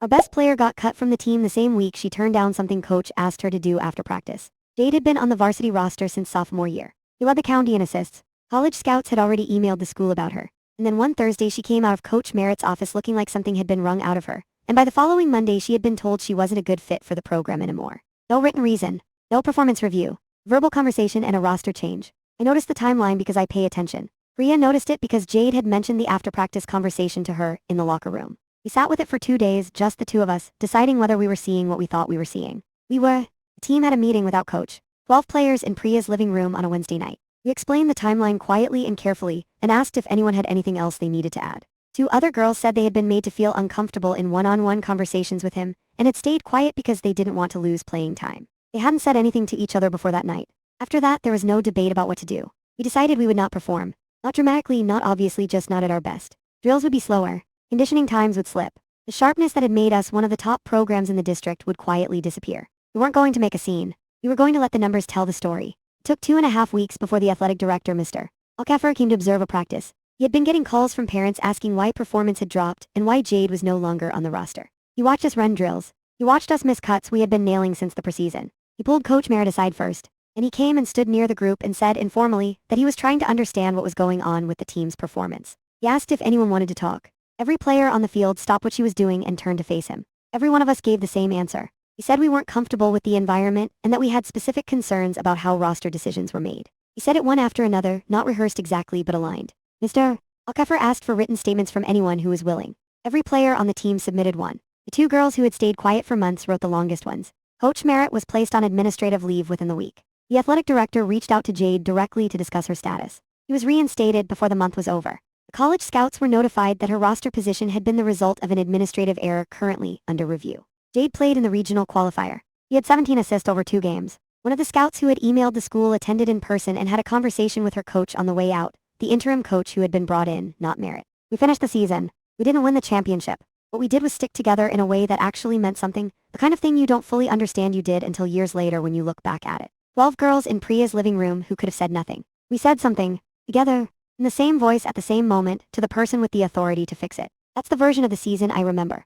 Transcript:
Our best player got cut from the team the same week she turned down something coach asked her to do after practice. Jade had been on the varsity roster since sophomore year. She led the county in assists. College scouts had already emailed the school about her. And then one Thursday she came out of Coach Merritt's office looking like something had been wrung out of her. And by the following Monday she had been told she wasn't a good fit for the program anymore. No written reason. No performance review. Verbal conversation and a roster change. I noticed the timeline because I pay attention. Priya noticed it because Jade had mentioned the after-practice conversation to her in the locker room. We sat with it for 2 days, just the two of us, deciding whether we were seeing what we thought we were seeing. The team had a meeting without coach. 12 players in Priya's living room on a Wednesday night. We explained the timeline quietly and carefully, and asked if anyone had anything else they needed to add. 2 other girls said they had been made to feel uncomfortable in one-on-one conversations with him, and had stayed quiet because they didn't want to lose playing time. They hadn't said anything to each other before that night. After that, there was no debate about what to do. We decided we would not perform. Not dramatically, not obviously, just not at our best. Drills would be slower. Conditioning times would slip. The sharpness that had made us one of the top programs in the district would quietly disappear. We weren't going to make a scene. We were going to let the numbers tell the story. It took 2.5 weeks before the athletic director, Mr. Alkaffer, came to observe a practice. He had been getting calls from parents asking why performance had dropped and why Jade was no longer on the roster. He watched us run drills. He watched us miss cuts we had been nailing since the preseason. He pulled Coach Merritt aside first, and he came and stood near the group and said informally that he was trying to understand what was going on with the team's performance. He asked if anyone wanted to talk. Every player on the field stopped what she was doing and turned to face him. Every one of us gave the same answer. He said we weren't comfortable with the environment and that we had specific concerns about how roster decisions were made. He said it one after another, not rehearsed exactly but aligned. Mr. Alkaffer asked for written statements from anyone who was willing. Every player on the team submitted one. The 2 girls who had stayed quiet for months wrote the longest ones. Coach Merritt was placed on administrative leave within the week. The athletic director reached out to Jade directly to discuss her status. He was reinstated before the month was over. The college scouts were notified that her roster position had been the result of an administrative error currently under review. Jade played in the regional qualifier. He had 17 assists over 2 games. One of the scouts who had emailed the school attended in person and had a conversation with her coach on the way out, the interim coach who had been brought in, not Merritt. We finished the season. We didn't win the championship. What we did was stick together in a way that actually meant something, the kind of thing you don't fully understand you did until years later when you look back at it. 12 girls in Priya's living room who could have said nothing. We said something, together, in the same voice at the same moment, to the person with the authority to fix it. That's the version of the season I remember.